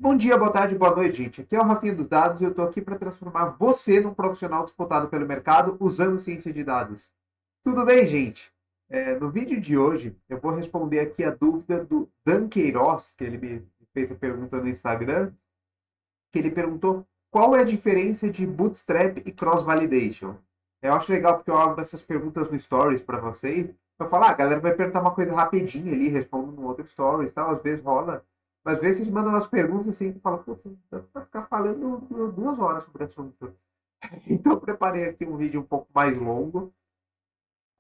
Bom dia, boa tarde, boa noite, gente. Aqui é o Rafinha dos Dados e eu estou aqui para transformar você num profissional disputado pelo mercado usando ciência de dados. Tudo bem, gente? No vídeo de hoje, eu vou responder aqui a dúvida do Dan Queiroz, que ele me fez a pergunta no Instagram, que ele perguntou qual é a diferença de Bootstrap e Cross Validation. Eu acho legal porque eu abro essas perguntas no Stories para vocês. Eu falo, a galera vai perguntar uma coisa rapidinho ali, respondo no outro Stories, tal. Às vezes rola. Mas às vezes vocês mandam umas perguntas assim, que fala, putz, dá pra ficar falando 2 horas sobre o assunto. Então eu preparei aqui um vídeo um pouco mais longo,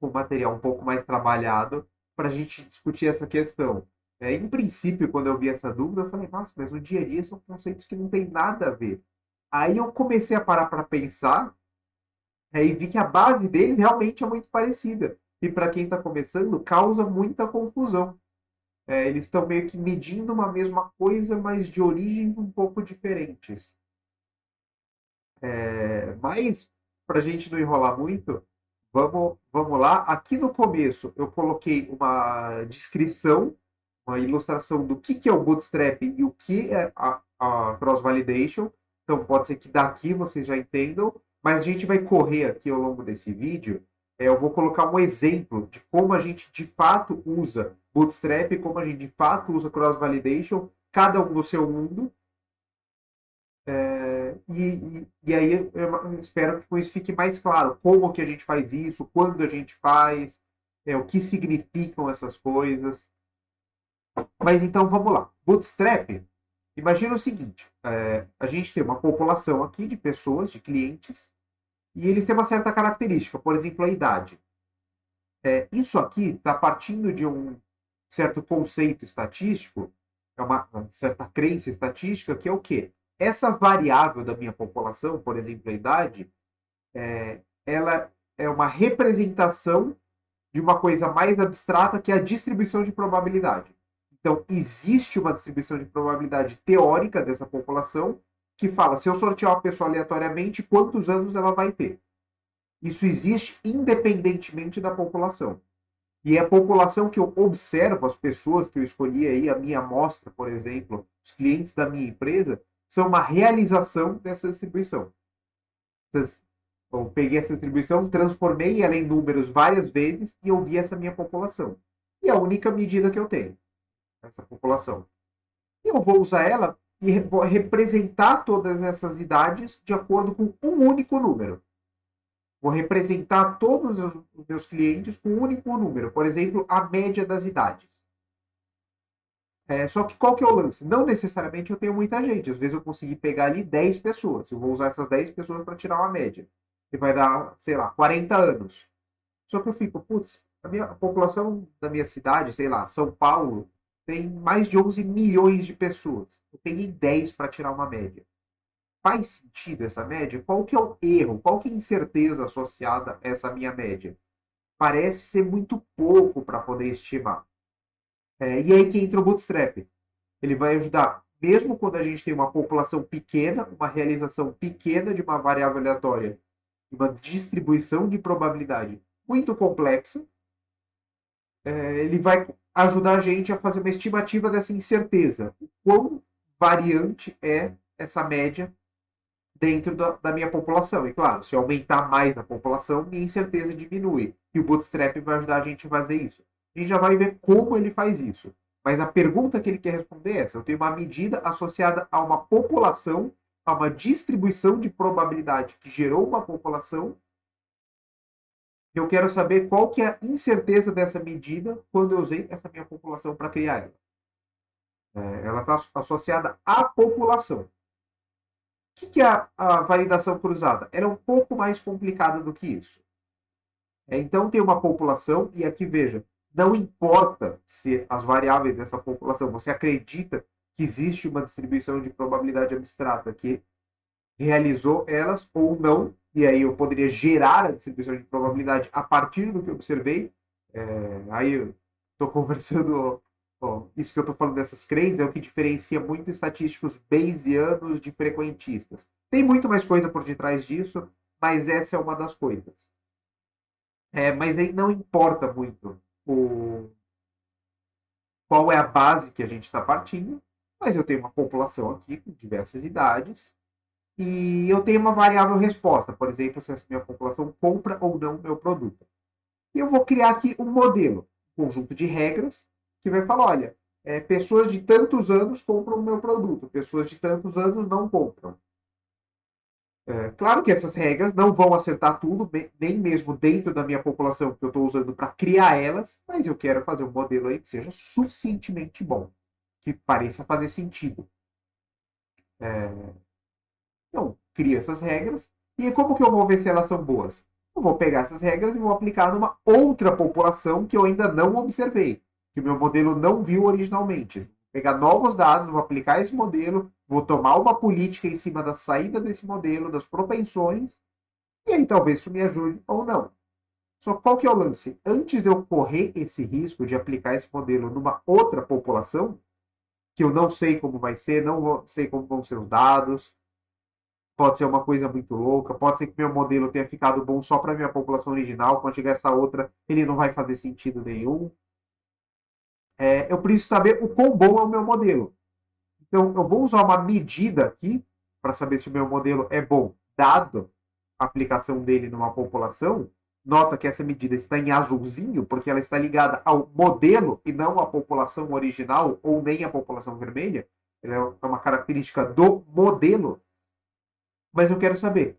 com material um pouco mais trabalhado, para a gente discutir essa questão. Em princípio, quando eu vi essa dúvida, eu falei, nossa, mas no dia a dia são conceitos que não tem nada a ver. Aí eu comecei a parar para pensar e vi que a base deles realmente é muito parecida. E para quem está começando, causa muita confusão. Eles estão meio que medindo uma mesma coisa, mas de origens um pouco diferentes. Mas, para a gente não enrolar muito, vamos lá. Aqui no começo eu coloquei uma descrição, uma ilustração do que é o Bootstrap e o que é a Cross Validation. Então pode ser que daqui vocês já entendam, mas a gente vai correr aqui ao longo desse vídeo. Eu vou colocar um exemplo de como a gente de fato usa Bootstrap, como a gente de fato usa Cross Validation, cada um no seu mundo, e aí eu espero que com isso fique mais claro como que a gente faz isso, quando a gente faz, o que significam essas coisas. Mas então vamos lá. Bootstrap, imagina o seguinte: a gente tem uma população aqui de pessoas, de clientes, e eles têm uma certa característica, por exemplo, a idade. Isso aqui está partindo de um certo conceito estatístico, é uma certa crença estatística, que é o quê? Essa variável da minha população, por exemplo, a idade, ela é uma representação de uma coisa mais abstrata que é a distribuição de probabilidade. Então, existe uma distribuição de probabilidade teórica dessa população que fala, se eu sortear uma pessoa aleatoriamente, quantos anos ela vai ter. Isso existe independentemente da população. E é a população que eu observo, as pessoas que eu escolhi aí, a minha amostra, por exemplo, os clientes da minha empresa, são uma realização dessa distribuição. Eu peguei essa distribuição, transformei ela em números várias vezes e eu vi essa minha população. E é a única medida que eu tenho, essa população. E eu vou usar ela e vou representar todas essas idades de acordo com um único número. Vou representar todos os meus clientes com um único número. Por exemplo, a média das idades. Só que qual que é o lance? Não necessariamente eu tenho muita gente. Às vezes eu consegui pegar ali 10 pessoas. Eu vou usar essas 10 pessoas para tirar uma média. Que vai dar, sei lá, 40 anos. Só que eu fico, putz, a população da minha cidade, sei lá, São Paulo, tem mais de 11 milhões de pessoas. Eu peguei 10 para tirar uma média. Faz sentido essa média? Qual que é o erro? Qual que é a incerteza associada a essa minha média? Parece ser muito pouco para poder estimar. E aí que entra o Bootstrap. Ele vai ajudar, mesmo quando a gente tem uma população pequena, uma realização pequena de uma variável aleatória, uma distribuição de probabilidade muito complexa, ele vai ajudar a gente a fazer uma estimativa dessa incerteza. O quão variante é essa média dentro da minha população. E claro, se eu aumentar mais a população, minha incerteza diminui. E o Bootstrap vai ajudar a gente a fazer isso. A gente já vai ver como ele faz isso. Mas a pergunta que ele quer responder é essa. Eu tenho uma medida associada a uma população, a uma distribuição de probabilidade que gerou uma população. Eu quero saber qual que é a incerteza dessa medida quando eu usei essa minha população para criar ela. Ela está associada à população. Que é a validação cruzada? Ela é um pouco mais complicada do que isso. Então, tem uma população, e aqui veja, não importa se as variáveis dessa população, você acredita que existe uma distribuição de probabilidade abstrata que realizou elas ou não, e aí eu poderia gerar a distribuição de probabilidade a partir do que eu observei. Aí eu estou conversando. Isso que eu estou falando dessas crenças é o que diferencia muito estatísticos bayesianos de frequentistas. Tem muito mais coisa por detrás disso, mas essa é uma das coisas. Mas aí não importa muito qual é a base que a gente está partindo. mas eu tenho uma população aqui com diversas idades e eu tenho uma variável resposta, por exemplo, se a minha população compra ou não o meu produto. E eu vou criar aqui um modelo, um conjunto de regras, que vai falar, olha, pessoas de tantos anos compram o meu produto, pessoas de tantos anos não compram. Claro que essas regras não vão acertar tudo, nem mesmo dentro da minha população que eu estou usando para criar elas, mas eu quero fazer um modelo aí que seja suficientemente bom, que pareça fazer sentido. Então, crio essas regras, e como que eu vou ver se elas são boas? Eu vou pegar essas regras e vou aplicar numa outra população que eu ainda não observei, que o meu modelo não viu originalmente. Vou pegar novos dados, vou aplicar esse modelo, vou tomar uma política em cima da saída desse modelo, das propensões, e aí talvez isso me ajude ou não. Só qual que é o lance? Antes de eu correr esse risco de aplicar esse modelo numa outra população, que eu não sei como vai ser, não sei como vão ser os dados, pode ser uma coisa muito louca, pode ser que meu modelo tenha ficado bom só para minha população original, quando chegar essa outra, ele não vai fazer sentido nenhum. Eu preciso saber o quão bom é o meu modelo. Então, eu vou usar uma medida aqui para saber se o meu modelo é bom, dado a aplicação dele numa população. Nota que essa medida está em azulzinho, porque ela está ligada ao modelo e não à população original ou nem à população vermelha. Ela é uma característica do modelo. Mas eu quero saber,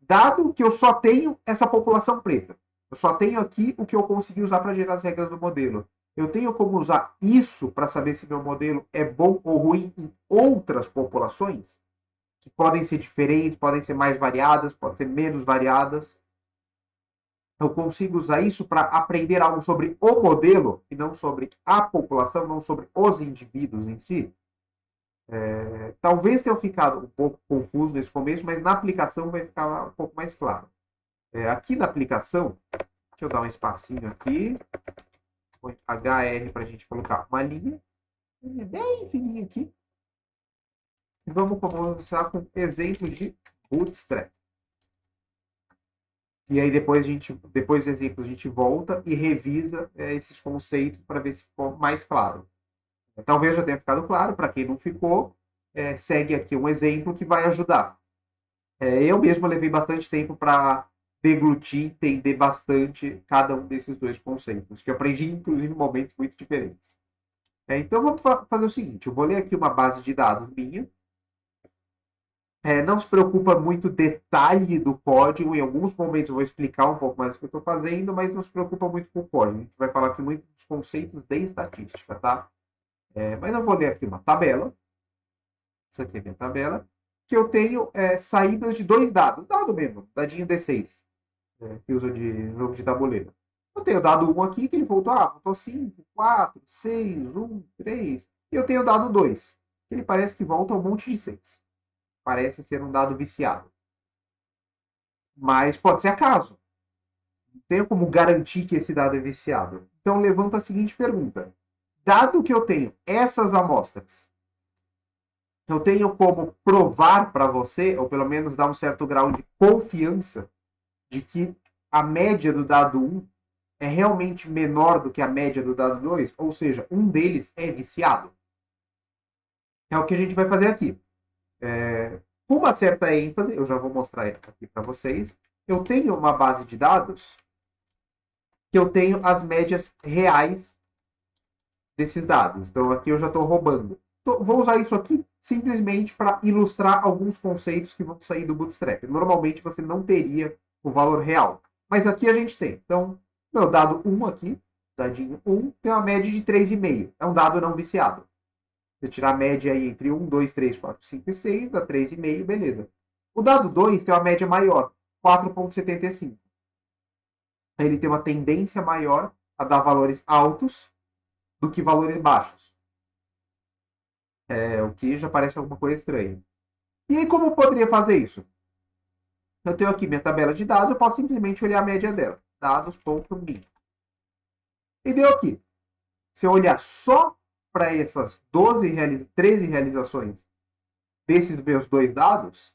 dado que eu só tenho essa população preta, eu só tenho aqui o que eu consegui usar para gerar as regras do modelo. Eu tenho como usar isso para saber se meu modelo é bom ou ruim em outras populações, que podem ser diferentes, podem ser mais variadas, podem ser menos variadas. Eu consigo usar isso para aprender algo sobre o modelo e não sobre a população, não sobre os indivíduos em si. Talvez tenha ficado um pouco confuso nesse começo, mas na aplicação vai ficar um pouco mais claro. Aqui na aplicação, deixa eu dar um espacinho aqui, põe HR para a gente colocar uma linha, bem fininha aqui, e vamos começar com exemplo de Bootstrap. E aí depois depois do exemplo, a gente volta e revisa esses conceitos para ver se ficou mais claro. Talvez já tenha ficado claro, para quem não ficou, segue aqui um exemplo que vai ajudar. Eu mesmo levei bastante tempo para deglutir, entender bastante cada um desses dois conceitos, que eu aprendi, inclusive, em momentos muito diferentes. Então, vamos fazer o seguinte: eu vou ler aqui uma base de dados minha. Não se preocupa muito o detalhe do código, em alguns momentos eu vou explicar um pouco mais o que eu estou fazendo, mas não se preocupa muito com o código. A gente vai falar aqui muito dos conceitos de estatística, tá? Mas eu vou ler aqui uma tabela. Isso aqui é a minha tabela. Que eu tenho saídas de dois dados. Dado mesmo, dadinho D6. Que usa de jogo de tabuleiro. Eu tenho dado 1 aqui, que ele voltou 5, 4, 6, 1, 3. E eu tenho dado 2, que ele parece que volta um monte de 6. Parece ser um dado viciado. Mas pode ser acaso. Não tenho como garantir que esse dado é viciado. Então, levanta a seguinte pergunta. Dado que eu tenho essas amostras, eu tenho como provar para você, ou pelo menos dar um certo grau de confiança, de que a média do dado 1 é realmente menor do que a média do dado 2, ou seja, um deles é viciado. É o que a gente vai fazer aqui. Com uma certa ênfase, eu já vou mostrar aqui para vocês, eu tenho uma base de dados que eu tenho as médias reais desses dados. Então, aqui eu já estou roubando. Vou usar isso aqui simplesmente para ilustrar alguns conceitos que vão sair do Bootstrap. Normalmente, você não teria o valor real. Mas aqui a gente tem. Então, meu dado 1 aqui, dadinho 1, tem uma média de 3,5. É um dado não viciado. Se eu tirar a média aí entre 1, 2, 3, 4, 5 e 6, dá 3,5, beleza. O dado 2 tem uma média maior, 4,75. Ele tem uma tendência maior a dar valores altos do que valores baixos. O que já parece alguma coisa estranha. E aí, como eu poderia fazer isso? Eu tenho aqui minha tabela de dados, eu posso simplesmente olhar a média dela. Dados.min. E deu aqui. Se eu olhar só para essas 13 realizações desses meus dois dados,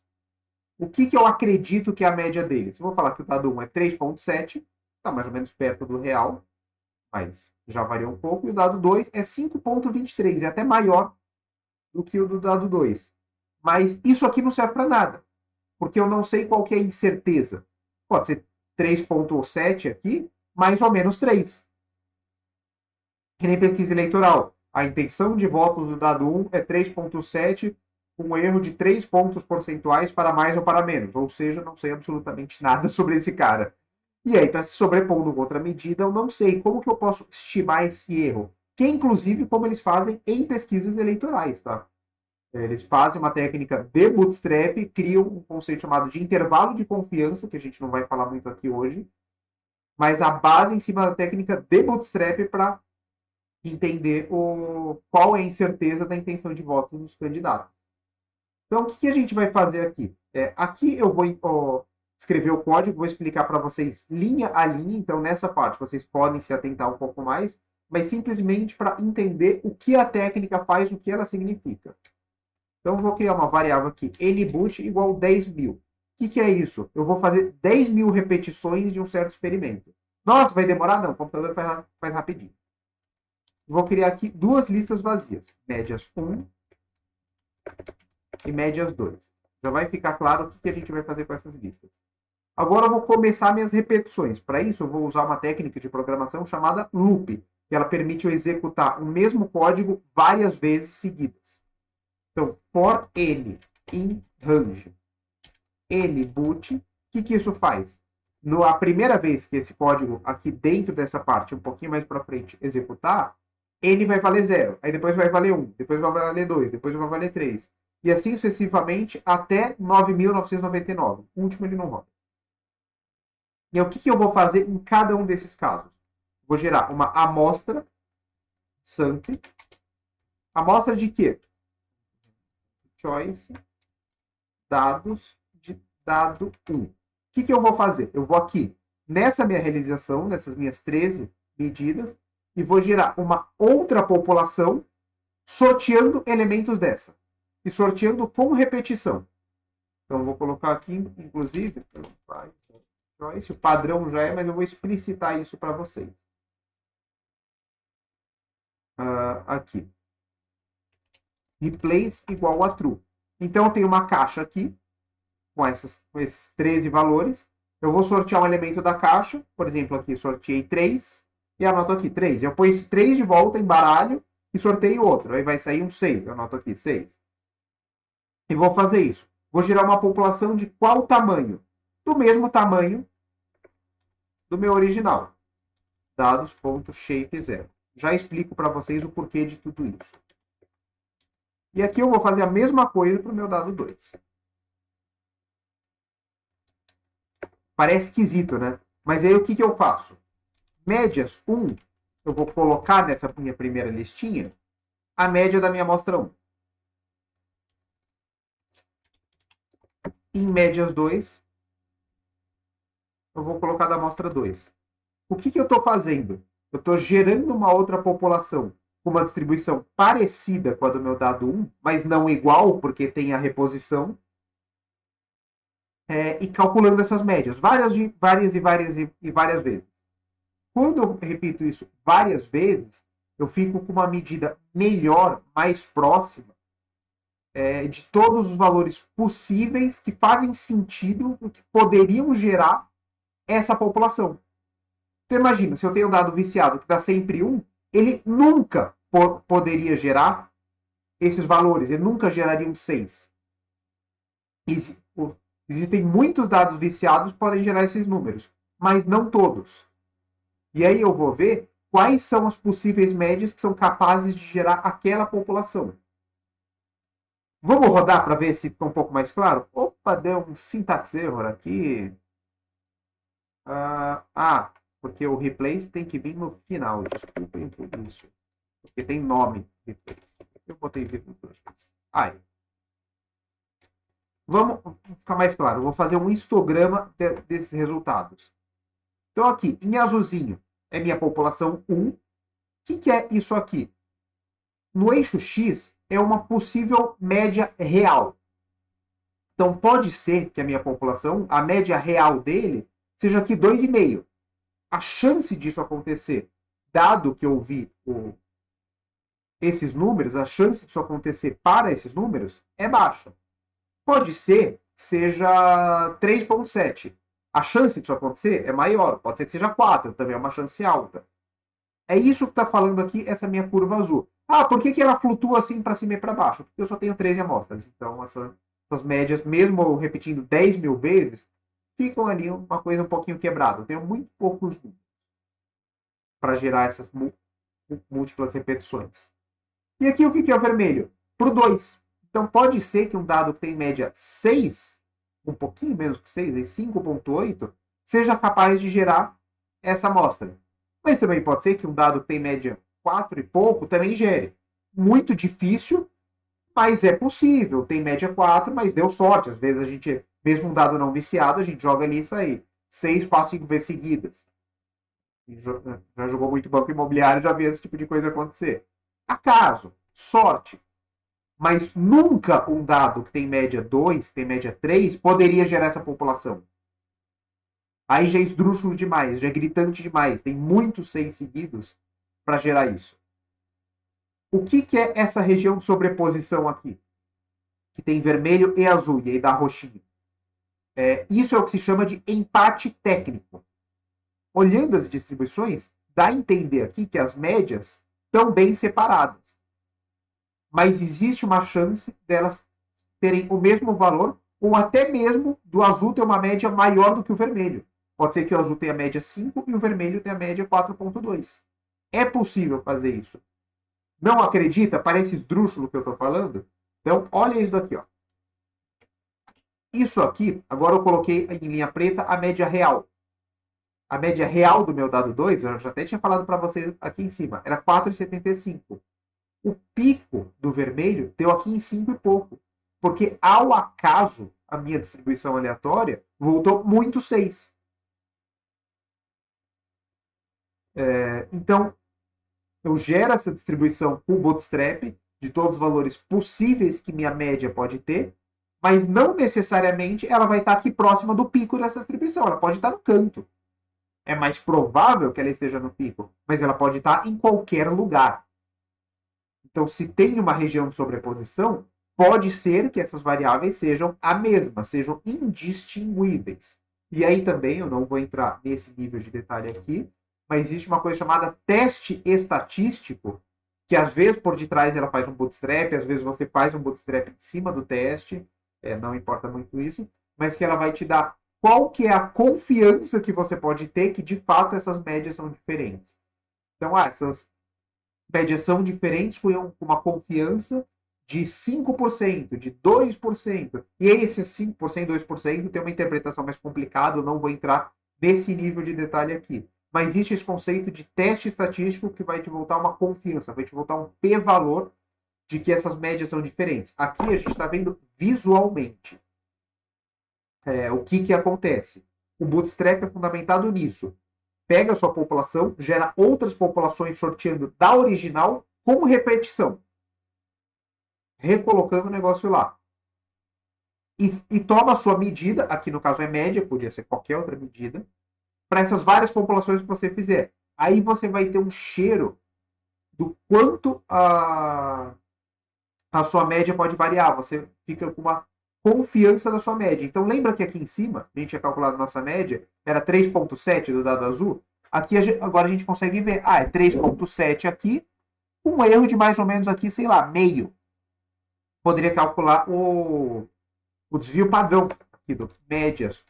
o que eu acredito que é a média deles? Eu vou falar que o dado 1 é 3,7, está mais ou menos perto do real, mas já varia um pouco. E o dado 2 é 5,23, é até maior do que o do dado 2. Mas isso aqui não serve para nada, porque eu não sei qual que é a incerteza. Pode ser 3,7 aqui, mais ou menos 3. Que nem pesquisa eleitoral. A intenção de votos do dado 1 é 3,7, com um erro de 3 pontos percentuais para mais ou para menos. Ou seja, não sei absolutamente nada sobre esse cara. E aí está se sobrepondo com outra medida, eu não sei como que eu posso estimar esse erro. Que é, inclusive, como eles fazem em pesquisas eleitorais, tá? Eles fazem uma técnica de bootstrap, criam um conceito chamado de intervalo de confiança, que a gente não vai falar muito aqui hoje, mas a base em cima da técnica de bootstrap para entender qual é a incerteza da intenção de voto dos candidatos. Então, o que a gente vai fazer aqui? Aqui eu vou escrever o código, vou explicar para vocês linha a linha, então nessa parte vocês podem se atentar um pouco mais, mas simplesmente para entender o que a técnica faz, o que ela significa. Então, eu vou criar uma variável aqui, nboot igual 10.000. O que é isso? Eu vou fazer 10.000 repetições de um certo experimento. Nossa, vai demorar? Não, o computador faz rapidinho. Vou criar aqui duas listas vazias, médias 1 e médias 2. Já vai ficar claro o que a gente vai fazer com essas listas. Agora eu vou começar minhas repetições. Para isso, eu vou usar uma técnica de programação chamada loop, que ela permite eu executar o mesmo código várias vezes seguidas. Então, for n in range nboot, o que isso faz? A primeira vez que esse código aqui dentro dessa parte, um pouquinho mais para frente, executar, n vai valer 0, aí depois vai valer 1, depois vai valer 2, depois vai valer 3. E assim sucessivamente até 9.999. O último ele não roda. E o que eu vou fazer em cada um desses casos? Vou gerar uma amostra sample. Amostra de quê? Choice dados de dado 1. O que eu vou fazer? Eu vou aqui, nessa minha realização, nessas minhas 13 medidas, e vou gerar uma outra população sorteando elementos dessa. E sorteando com repetição. Então, eu vou colocar aqui, inclusive, o padrão já é, mas eu vou explicitar isso para vocês. Aqui. Replace igual a true. Então, eu tenho uma caixa aqui, com esses 13 valores. Eu vou sortear um elemento da caixa. Por exemplo, aqui sorteei 3. E anoto aqui 3. Eu ponho esse 3 de volta em baralho e sorteio outro. Aí vai sair um 6. Eu anoto aqui 6. E vou fazer isso. Vou gerar uma população de qual tamanho? Do mesmo tamanho do meu original. Dados.shape0. Já explico para vocês o porquê de tudo isso. E aqui eu vou fazer a mesma coisa para o meu dado 2. Parece esquisito, né? Mas aí o que eu faço? Médias 1, eu vou colocar nessa minha primeira listinha a média da minha amostra 1. Em médias 2, eu vou colocar da amostra 2. O que eu estou fazendo? Eu estou gerando uma outra população com uma distribuição parecida com a do meu dado 1, mas não igual, porque tem a reposição, e calculando essas médias, várias vezes. Quando eu repito isso várias vezes, eu fico com uma medida melhor, mais próxima, de todos os valores possíveis que fazem sentido, que poderiam gerar essa população. Então imagina, se eu tenho um dado viciado que dá sempre 1, ele nunca poderia gerar esses valores, ele nunca geraria um 6. Existem muitos dados viciados que podem gerar esses números, mas não todos. E aí eu vou ver quais são as possíveis médias que são capazes de gerar aquela população. Vamos rodar para ver se fica um pouco mais claro? Opa, deu um syntax error aqui. Porque o replace tem que vir no final. Desculpem por isso. Porque tem nome replace. Eu botei replace. Aí. Vamos ficar mais claro. Eu vou fazer um histograma desses resultados. Então, aqui, em azulzinho, é minha população 1. O que é isso aqui? No eixo X, é uma possível média real. Então, pode ser que a minha população, a média real dele, seja aqui 2,5. A chance disso acontecer dado que eu vi esses números, a chance disso acontecer para esses números é baixa. Pode ser que seja 3,7. A chance disso acontecer é maior. Pode ser que seja 4, também é uma chance alta. É isso que está falando aqui, essa minha curva azul. Ah, por que ela flutua assim para cima e para baixo? Porque eu só tenho 13 amostras. Então, essas médias, mesmo repetindo 10 mil vezes, ficam ali uma coisa um pouquinho quebrada. Eu tenho muito poucos números para gerar essas múltiplas repetições. E aqui o que é o vermelho? Para o 2. Então pode ser que um dado que tem média 6, um pouquinho menos que 6, 5,8, seja capaz de gerar essa amostra. Mas também pode ser que um dado que tem média 4 e pouco também gere. Muito difícil, mas é possível. Tem média 4, mas deu sorte. Às vezes a gente, mesmo um dado não viciado, a gente joga ali isso aí. 6, 4, 5 vezes seguidas. Já jogou muito banco imobiliário, já vê esse tipo de coisa acontecer. Acaso, sorte. Mas nunca um dado que tem média 2, tem média 3, poderia gerar essa população. Aí já é esdrúxulo demais, já é gritante demais. Tem muitos 6 seguidos para gerar isso. O que é essa região de sobreposição aqui? Que tem vermelho e azul, e aí dá roxinho. Isso é o que se chama de empate técnico. Olhando as distribuições, dá a entender aqui que as médias estão bem separadas. Mas existe uma chance delas terem o mesmo valor, ou até mesmo do azul ter uma média maior do que o vermelho. Pode ser que o azul tenha a média 5 e o vermelho tenha a média 4,2. É possível fazer isso. Não acredita? Parece esdrúxulo que eu estou falando? Então, olha isso daqui. Ó. Isso aqui, agora eu coloquei em linha preta a média real. A média real do meu dado 2, eu já até tinha falado para vocês aqui em cima, era 4,75. O pico do vermelho deu aqui em 5 e pouco. Porque, ao acaso, a minha distribuição aleatória voltou muito 6. Então, eu gero essa distribuição com o bootstrap de todos os valores possíveis que minha média pode ter, mas não necessariamente ela vai estar aqui próxima do pico dessa distribuição. Ela pode estar no canto. É mais provável que ela esteja no pico, mas ela pode estar em qualquer lugar. Então, se tem uma região de sobreposição, pode ser que essas variáveis sejam a mesma, sejam indistinguíveis. E aí também, eu não vou entrar nesse nível de detalhe aqui, mas existe uma coisa chamada teste estatístico, que às vezes por detrás ela faz um bootstrap, às vezes você faz um bootstrap em cima do teste, não importa muito isso, mas que ela vai te dar qual que é a confiança que você pode ter que de fato essas médias são diferentes. Então, essas médias são diferentes com uma confiança de 5%, de 2%. E esses 5%, 2% tem uma interpretação mais complicada, eu não vou entrar nesse nível de detalhe aqui. Mas existe esse conceito de teste estatístico que vai te voltar uma confiança, vai te voltar um p-valor de que essas médias são diferentes. Aqui a gente está vendo visualmente. O que acontece? O Bootstrap é fundamentado nisso. Pega a sua população, gera outras populações sorteando da original com repetição. Recolocando o negócio lá. E toma a sua medida, aqui no caso é média, podia ser qualquer outra medida, para essas várias populações que você fizer. Aí você vai ter um cheiro do quanto a sua média pode variar. Você fica com uma confiança da sua média. Então lembra que aqui em cima, a gente tinha calculado nossa média, era 3,7 do dado azul. Aqui agora a gente consegue ver, é 3,7 aqui, um erro de mais ou menos aqui, sei lá, meio. Poderia calcular o desvio padrão aqui do médias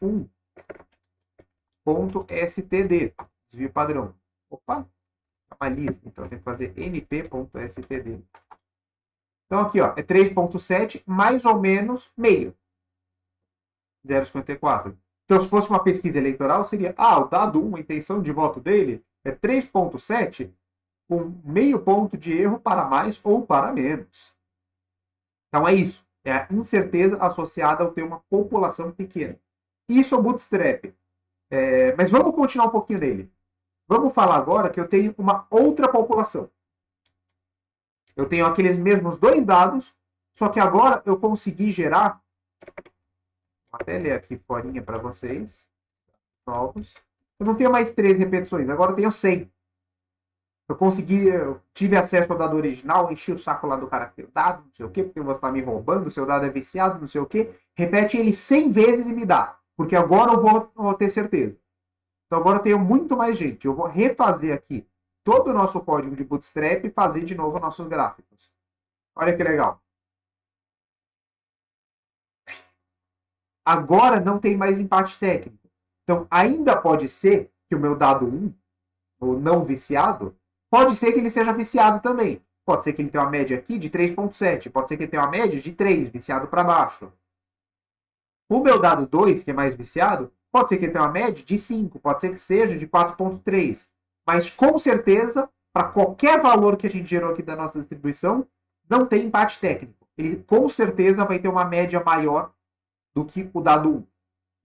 1.std, desvio padrão. Opa, uma lista, então tem que fazer np.std. Então aqui, ó, é 3,7 mais ou menos meio. 0,54. Então, se fosse uma pesquisa eleitoral, seria, o dado 1, a intenção de voto dele é 3,7 com meio ponto de erro para mais ou para menos. Então, é isso. É a incerteza associada ao ter uma população pequena. Isso é o bootstrap. Mas vamos continuar um pouquinho nele. Vamos falar agora que eu tenho uma outra população. Eu tenho aqueles mesmos dois dados, só que agora eu consegui gerar. Vou até ler aqui fora para vocês. Novos. Eu não tenho mais 3 repetições, agora eu tenho 100. eu tive acesso ao dado original, enchi o saco lá do cara que tem o dado, não sei o quê, porque você está me roubando, o seu dado é viciado, não sei o quê. Repete ele 100 vezes e me dá, porque agora eu vou ter certeza. Então agora eu tenho muito mais gente. Eu vou refazer aqui todo o nosso código de Bootstrap e fazer de novo nossos gráficos. Olha que legal. Agora não tem mais empate técnico. Então ainda pode ser que o meu dado 1, o não viciado, pode ser que ele seja viciado também. Pode ser que ele tenha uma média aqui de 3,7. Pode ser que ele tenha uma média de 3, viciado para baixo. O meu dado 2, que é mais viciado, pode ser que ele tenha uma média de 5. Pode ser que seja de 4,3. Mas com certeza, para qualquer valor que a gente gerou aqui da nossa distribuição, não tem empate técnico. Ele com certeza vai ter uma média maior do que o dado 1.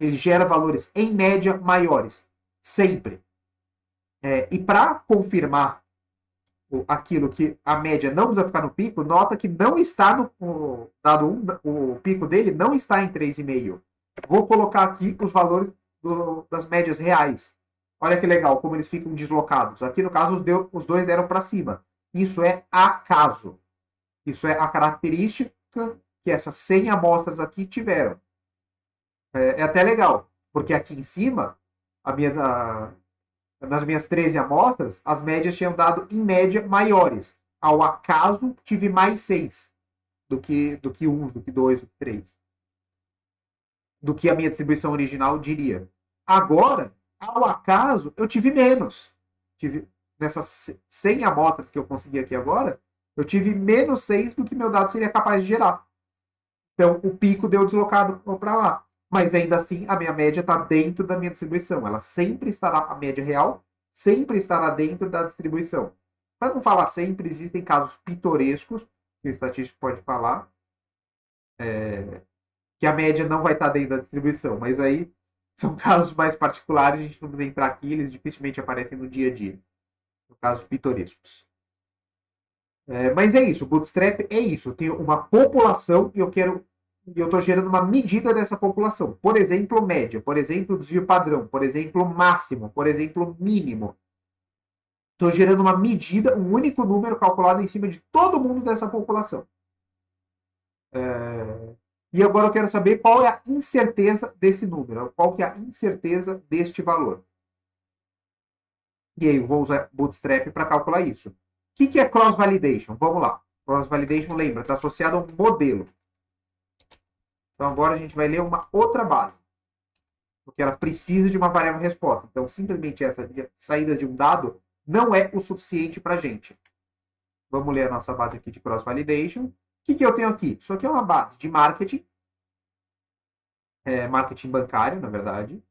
Ele gera valores, em média, maiores. Sempre. E para confirmar aquilo que a média não precisa ficar no pico, nota que não está no dado 1, o pico dele não está em 3,5. Vou colocar aqui os valores das médias reais. Olha que legal, como eles ficam deslocados. Aqui, no caso, os dois deram para cima. Isso é acaso. Isso é a característica que essas 100 amostras aqui tiveram. É até legal, porque aqui em cima, nas minhas 13 amostras, as médias tinham dado, em média, maiores. Ao acaso, tive mais 6 do que 1, do que 2, do que 3. Do que a minha distribuição original diria. Agora, ao acaso, eu tive menos. Nessas 100 amostras que eu consegui aqui agora, eu tive menos 6 do que meu dado seria capaz de gerar. Então, o pico deu deslocado para lá. Mas ainda assim, a minha média está dentro da minha distribuição. Ela sempre estará, a média real, sempre estará dentro da distribuição. Para não falar sempre, existem casos pitorescos, que o estatístico pode falar, que a média não vai estar dentro da distribuição. Mas aí são casos mais particulares, a gente não precisa entrar aqui, eles dificilmente aparecem no dia a dia. São casos pitorescos. Mas é isso, o Bootstrap é isso. Eu tenho uma população e eu estou gerando uma medida dessa população. Por exemplo, média, por exemplo, desvio padrão, por exemplo, máximo, por exemplo, mínimo. Estou gerando uma medida, um único número calculado em cima de todo mundo dessa população. E agora eu quero saber qual é a incerteza desse número, qual que é a incerteza deste valor. E aí eu vou usar Bootstrap para calcular isso. O que é cross-validation? Vamos lá. Cross-validation, lembra, está associado a um modelo. Então agora a gente vai ler uma outra base. Porque ela precisa de uma variável resposta. Então simplesmente essa saída de um dado não é o suficiente para a gente. Vamos ler a nossa base aqui de cross-validation. O que eu tenho aqui? Isso aqui é uma base de marketing. Marketing bancário, na verdade.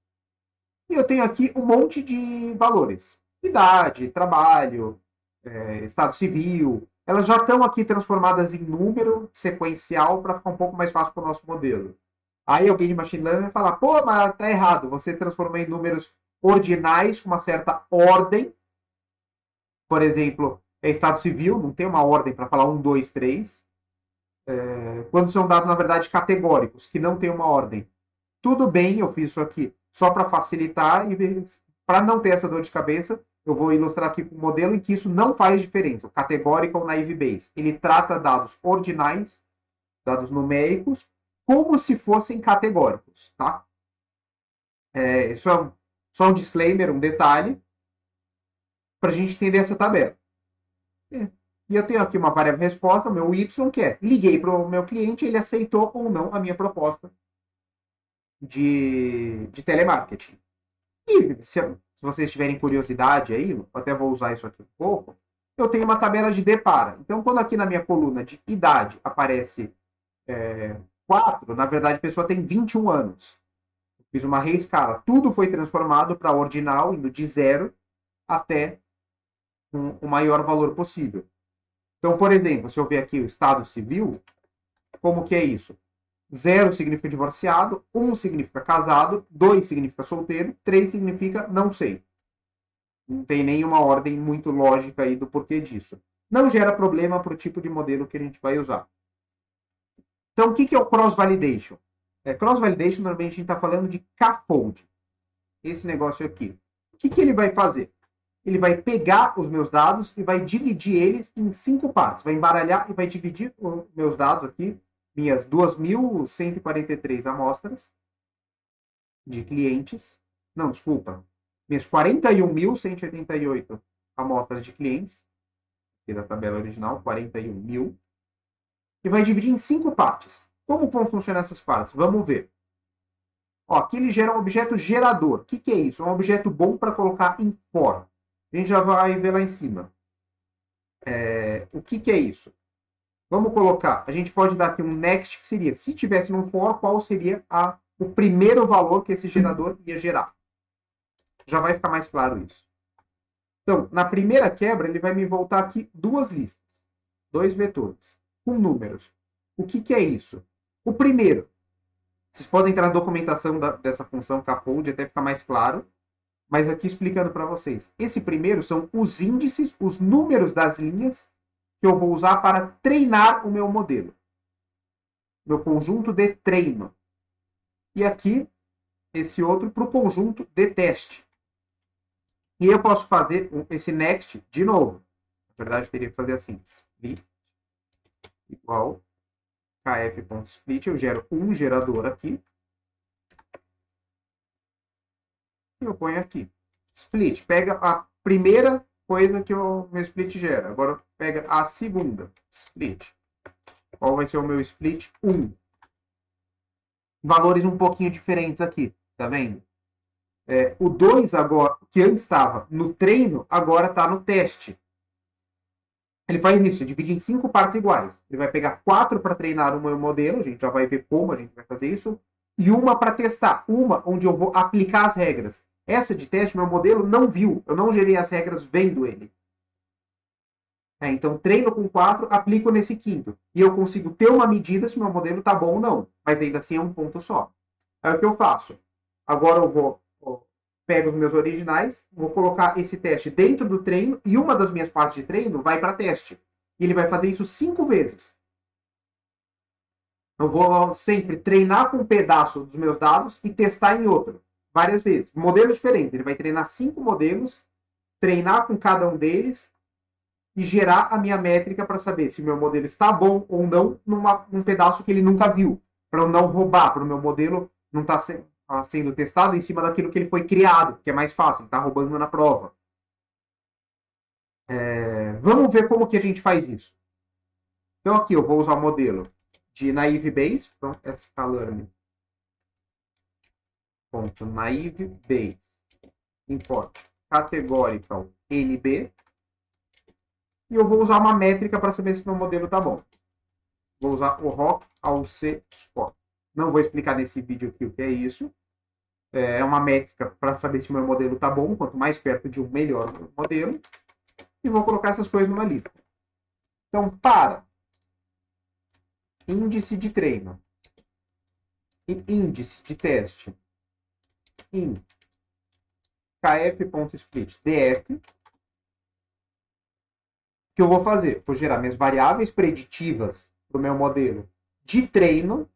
E eu tenho aqui um monte de valores. Idade, trabalho, estado civil. Elas já estão aqui transformadas em número sequencial para ficar um pouco mais fácil para o nosso modelo. Aí alguém de machine learning vai falar, pô, mas tá errado. Você transformou em números ordinais com uma certa ordem. Por exemplo, estado civil, não tem uma ordem para falar 1, 2, 3. Quando são dados, na verdade, categóricos, que não tem uma ordem. Tudo bem, eu fiz isso aqui só para facilitar e para não ter essa dor de cabeça, eu vou ilustrar aqui com um modelo em que isso não faz diferença. O categorical naive Bayes. Ele trata dados ordinais, dados numéricos, como se fossem categóricos, tá? Isso é só um disclaimer, um detalhe, para a gente entender essa tabela. E eu tenho aqui uma variável resposta, meu Y, que é liguei para o meu cliente, ele aceitou ou não a minha proposta de telemarketing. E se vocês tiverem curiosidade aí, eu até vou usar isso aqui um pouco, eu tenho uma tabela de depara. Então, quando aqui na minha coluna de idade aparece 4, na verdade a pessoa tem 21 anos. Eu fiz uma reescala. Tudo foi transformado para ordinal, indo de 0 até o maior valor possível. Então, por exemplo, se eu ver aqui o estado civil, como que é isso? 0 significa divorciado, 1 significa casado, 2 significa solteiro, 3 significa não sei. Não tem nenhuma ordem muito lógica aí do porquê disso. Não gera problema para o tipo de modelo que a gente vai usar. Então, o que é o cross-validation? Cross-validation, normalmente a gente está falando de scaffold. Esse negócio aqui. O que ele vai fazer? ele vai pegar os meus dados e vai dividir eles em 5 partes. Vai embaralhar e vai dividir os meus dados aqui, minhas 2.143 amostras de clientes. Não, desculpa. Minhas 41.188 amostras de clientes. Aqui da tabela original, 41 mil. E vai dividir em 5 partes. Como vão funcionar essas partes? Vamos ver. Ó, aqui ele gera um objeto gerador. O que é isso? É um objeto bom para colocar em for. A gente já vai ver lá em cima. O que é isso? Vamos colocar, a gente pode dar aqui um next, que seria, se tivesse no for, qual seria o primeiro valor que esse gerador ia gerar? Já vai ficar mais claro isso. Então, na primeira quebra, ele vai me voltar aqui 2 listas, 2 vetores, com números. O que é isso? O primeiro, vocês podem entrar na documentação dessa função capode, até ficar mais claro, mas aqui explicando para vocês. Esse primeiro são os índices, os números das linhas que eu vou usar para treinar o meu modelo. Meu conjunto de treino. E aqui, esse outro para o conjunto de teste. E eu posso fazer esse next de novo. Na verdade, eu teria que fazer assim. Split igual kf.split. Eu gero um gerador aqui. E eu ponho aqui. Split. Pega a primeira coisa que o meu split gera. Agora pega a segunda. Split. Qual vai ser o meu split? 1. Valores um pouquinho diferentes aqui. Tá vendo? O 2 agora, que antes estava no treino, agora está no teste. Ele faz isso, divide em 5 partes iguais. Ele vai pegar 4 para treinar o meu modelo, a gente já vai ver como a gente vai fazer isso, e uma para testar, uma onde eu vou aplicar as regras. Essa de teste, meu modelo não viu, eu não gerei as regras vendo ele. Então, treino com 4, aplico nesse quinto. E eu consigo ter uma medida se meu modelo está bom ou não. Mas ainda assim é um ponto só. Aí o que eu faço? Agora eu vou pego os meus originais, vou colocar esse teste dentro do treino e uma das minhas partes de treino vai para teste. E ele vai fazer isso 5 vezes. Eu vou sempre treinar com um pedaço dos meus dados e testar em outro, várias vezes. Modelos diferentes. Ele vai treinar 5 modelos, treinar com cada um deles e gerar a minha métrica para saber se o meu modelo está bom ou não num pedaço que ele nunca viu. Para eu não roubar, para o meu modelo não estar sendo testado em cima daquilo que ele foi criado, que é mais fácil, ele está roubando na prova. Vamos ver como que a gente faz isso. Então aqui eu vou usar o modelo de naive Bayes, então sklearn.naive Bayes import categorical NB e eu vou usar uma métrica para saber se meu modelo está bom. Vou usar o ROC ao C score. Não vou explicar nesse vídeo aqui o que é isso. É uma métrica para saber se o meu modelo está bom. Quanto mais perto de um, melhor o modelo. E vou colocar essas coisas numa lista. Então, para índice de treino e índice de teste em kf.split df, o que eu vou fazer? Vou gerar minhas variáveis preditivas para o meu modelo de treino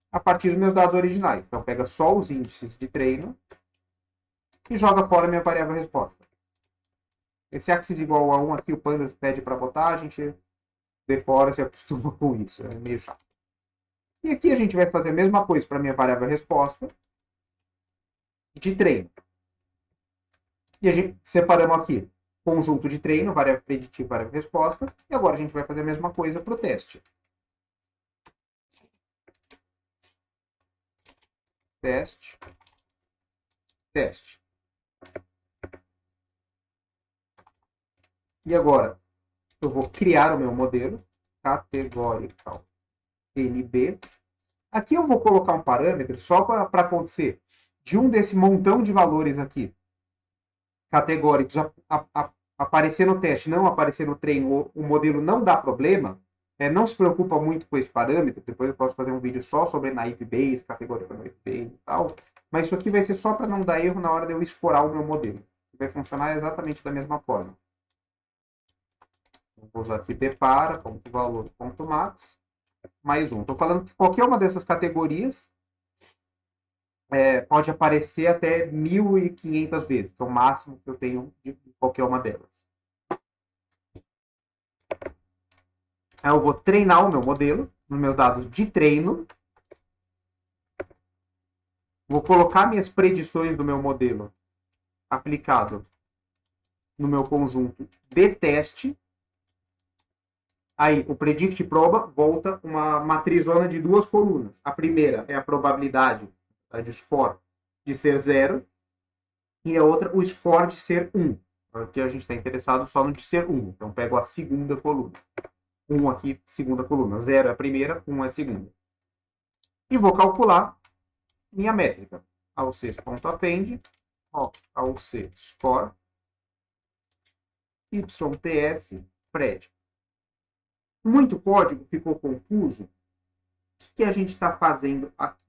a partir dos meus dados originais. Então, pega só os índices de treino e joga fora a minha variável resposta. Esse axis igual a 1 aqui, o Pandas pede para botar, a gente decora, se acostuma com isso. É meio chato. E aqui a gente vai fazer a mesma coisa para a minha variável resposta de treino. E a gente separamos aqui conjunto de treino, variável preditiva, variável resposta. E agora a gente vai fazer a mesma coisa para o teste. Teste. Teste. E agora eu vou criar o meu modelo categorical NB. Aqui eu vou colocar um parâmetro só para acontecer de um desse montão de valores aqui categóricos aparecer no teste, não aparecer no treino, o modelo não dá problema, não se preocupa muito com esse parâmetro. Depois eu posso fazer um vídeo só sobre naive Bayes, categoria para naive Bayes e tal. Mas isso aqui vai ser só para não dar erro na hora de eu explorar o meu modelo. Vai funcionar exatamente da mesma forma. Vou usar aqui depara, ponto valor, ponto max, mais um. Estou falando que qualquer uma dessas categorias pode aparecer até 1.500 vezes, que é o máximo que eu tenho de qualquer uma delas. Aí eu vou treinar o meu modelo, nos meus dados de treino. Vou colocar minhas predições do meu modelo aplicado no meu conjunto de teste. Aí, o predict proba volta uma matrizona de duas colunas. A primeira é a probabilidade de score de ser 0 e a outra o score de ser 1. Aqui a gente está interessado só no de ser 1. Então, pego a segunda coluna. 1 aqui, segunda coluna. 0 é a primeira, 1 é a segunda. E vou calcular minha métrica. alc.append, alc score, yts, pred. Muito código, ficou confuso. O que a gente está fazendo aqui?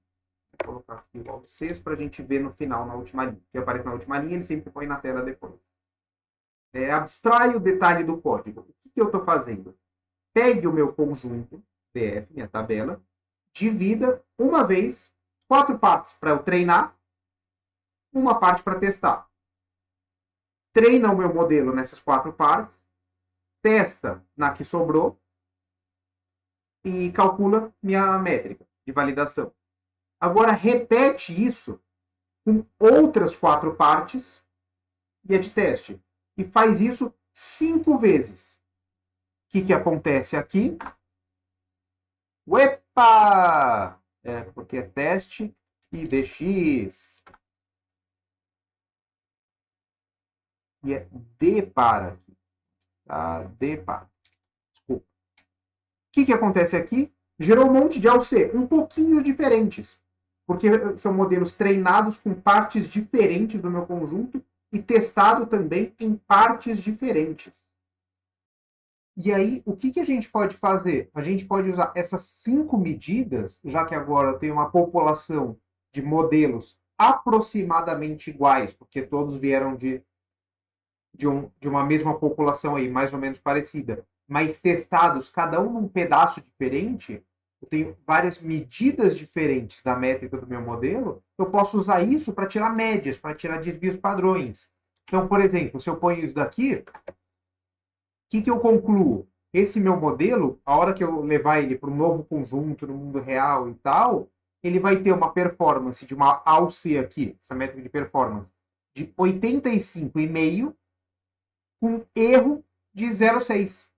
Vou colocar aqui o alc para a gente ver no final, na última linha. Que aparece na última linha, ele sempre põe na tela depois. Abstrai o detalhe do código. O que eu estou fazendo? Pegue o meu conjunto, df, minha tabela, divida uma vez, 4 partes para eu treinar, uma parte para testar. Treina o meu modelo nessas 4 partes, testa na que sobrou e calcula minha métrica de validação. Agora repete isso com outras 4 partes e a de teste. E faz isso 5 vezes. O que acontece aqui? Uepa! Porque é teste e dx. E é d para aqui. Tá? D para. Desculpa. O que acontece aqui? Gerou um monte de AUC, um pouquinho diferentes. Porque são modelos treinados com partes diferentes do meu conjunto e testado também em partes diferentes. E aí, o que a gente pode fazer? A gente pode usar essas 5 medidas, já que agora eu tenho uma população de modelos aproximadamente iguais, porque todos vieram de uma mesma população aí, mais ou menos parecida, mas testados, cada um num pedaço diferente. Eu tenho várias medidas diferentes da métrica do meu modelo, eu posso usar isso para tirar médias, para tirar desvios padrões. Então, por exemplo, se eu ponho isso daqui, o que eu concluo? Esse meu modelo, a hora que eu levar ele para um novo conjunto no mundo real e tal, ele vai ter uma performance de uma AUC aqui, essa métrica de performance, de 85,5 com erro de 0,6.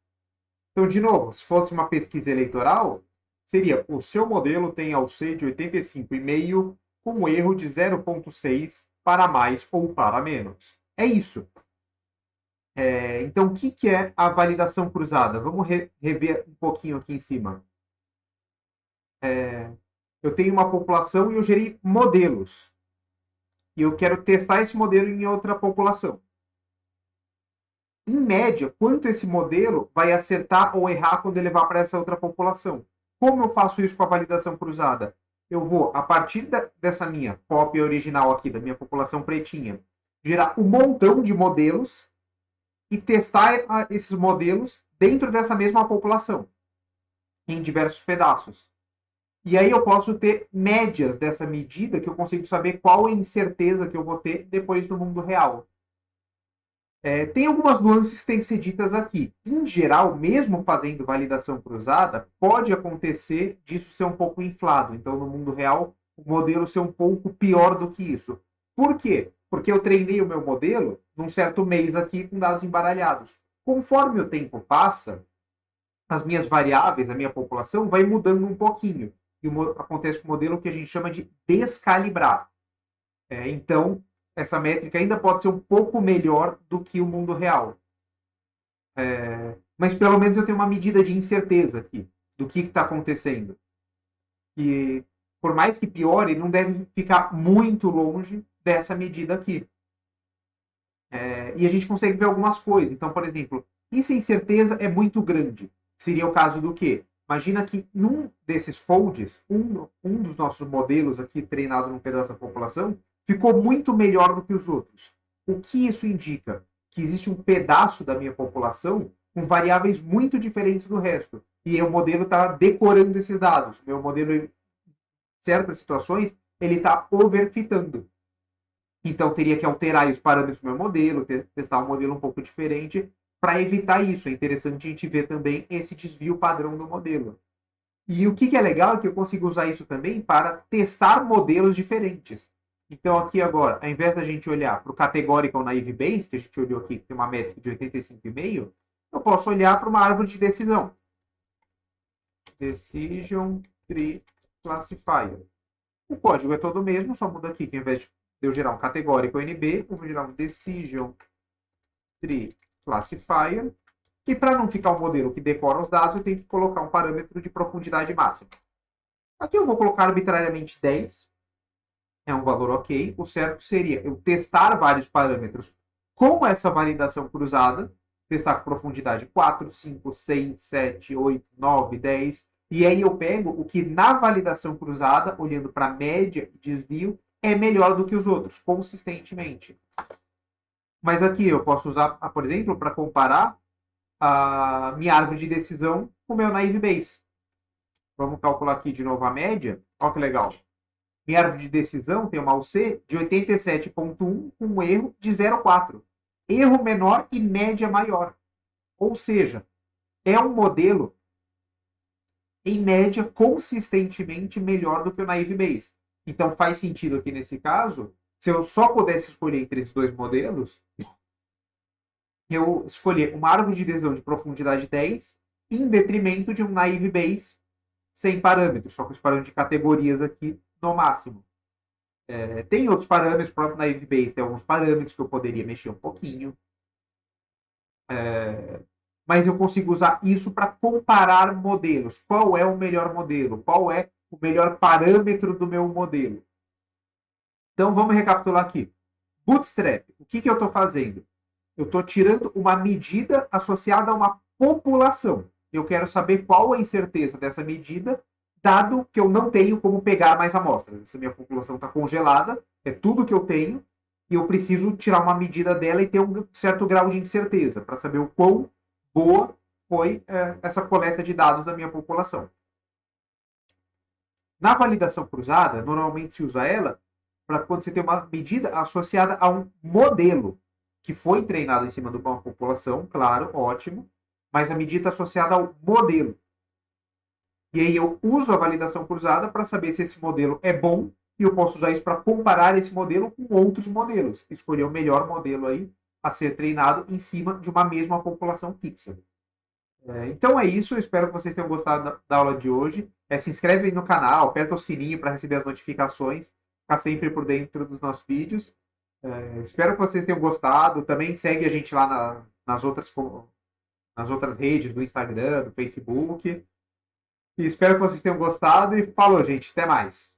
Então, de novo, se fosse uma pesquisa eleitoral, seria o seu modelo tem AUC de 85,5 com erro de 0,6 para mais ou para menos. É isso. Então, o que é a validação cruzada? Vamos rever um pouquinho aqui em cima. Eu tenho uma população e eu gerei modelos. E eu quero testar esse modelo em outra população. Em média, quanto esse modelo vai acertar ou errar quando ele levar para essa outra população? Como eu faço isso com a validação cruzada? Eu vou, a partir dessa minha cópia original aqui, da minha população pretinha, gerar um montão de modelos e testar esses modelos dentro dessa mesma população, em diversos pedaços. E aí eu posso ter médias dessa medida que eu consigo saber qual a incerteza que eu vou ter depois no mundo real. Tem algumas nuances que têm que ser ditas aqui. Em geral, mesmo fazendo validação cruzada, pode acontecer disso ser um pouco inflado. Então, no mundo real, o modelo ser um pouco pior do que isso. Por quê? Porque eu treinei o meu modelo num certo mês aqui com dados embaralhados. Conforme o tempo passa, as minhas variáveis, a minha população, vai mudando um pouquinho. E acontece com o modelo que a gente chama de descalibrar. Então, essa métrica ainda pode ser um pouco melhor do que o mundo real. Mas pelo menos eu tenho uma medida de incerteza aqui do que está acontecendo. E por mais que piore, não deve ficar muito longe dessa medida aqui. E a gente consegue ver algumas coisas. Então, por exemplo, e se a incerteza é muito grande? Seria o caso do quê? Imagina que num desses folds, um dos nossos modelos aqui treinado num pedaço da população, ficou muito melhor do que os outros. O que isso indica? Que existe um pedaço da minha população com variáveis muito diferentes do resto. E o modelo está decorando esses dados. Meu modelo, em certas situações, ele está overfitando. Então, teria que alterar os parâmetros do meu modelo, testar um modelo um pouco diferente para evitar isso. É interessante a gente ver também esse desvio padrão do modelo. E o que é legal é que eu consigo usar isso também para testar modelos diferentes. Então, aqui agora, ao invés da gente olhar para o categorical naive Bayes, que a gente olhou aqui, que tem uma métrica de 85,5, eu posso olhar para uma árvore de decisão. Decision Tree Classifier. O código é todo o mesmo, só muda aqui que ao invés de eu gerar um categórico NB, eu vou gerar um Decision Tree Classifier. E para não ficar um modelo que decora os dados, eu tenho que colocar um parâmetro de profundidade máxima. Aqui eu vou colocar arbitrariamente 10. É um valor ok. O certo seria eu testar vários parâmetros com essa validação cruzada. Testar com profundidade 4, 5, 6, 7, 8, 9, 10. E aí eu pego o que na validação cruzada, olhando para a média e desvio, é melhor do que os outros, consistentemente. Mas aqui eu posso usar, por exemplo, para comparar a minha árvore de decisão com o meu naive Bayes. Vamos calcular aqui de novo a média. Olha que legal. Minha árvore de decisão tem uma UC de 87,1 com um erro de 0,4. Erro menor e média maior. Ou seja, é um modelo, em média, consistentemente melhor do que o naive Bayes. Então faz sentido aqui nesse caso, se eu só pudesse escolher entre esses dois modelos, eu escolher uma árvore de decisão de profundidade 10 em detrimento de um naive Bayes sem parâmetros, só com os parâmetros de categorias aqui no máximo. Tem outros parâmetros, o próprio naive Bayes tem alguns parâmetros que eu poderia mexer um pouquinho. Mas eu consigo usar isso para comparar modelos. Qual é o melhor modelo? Qual é o melhor parâmetro do meu modelo? Então, vamos recapitular aqui. Bootstrap, o que eu estou fazendo? Eu estou tirando uma medida associada a uma população. Eu quero saber qual a incerteza dessa medida, dado que eu não tenho como pegar mais amostras. Essa minha população está congelada, é tudo que eu tenho, e eu preciso tirar uma medida dela e ter um certo grau de incerteza, para saber o quão boa foi essa coleta de dados da minha população. Na validação cruzada, normalmente se usa ela para quando você tem uma medida associada a um modelo que foi treinado em cima de uma população, claro, ótimo, mas a medida associada ao modelo. E aí eu uso a validação cruzada para saber se esse modelo é bom e eu posso usar isso para comparar esse modelo com outros modelos. Escolher o melhor modelo aí a ser treinado em cima de uma mesma população fixa. Então é isso, eu espero que vocês tenham gostado da aula de hoje. Se inscreve aí no canal, aperta o sininho para receber as notificações, ficar sempre por dentro dos nossos vídeos. Espero que vocês tenham gostado. Também segue a gente lá nas outras redes, do Instagram, do Facebook. E espero que vocês tenham gostado. E falou, gente. Até mais.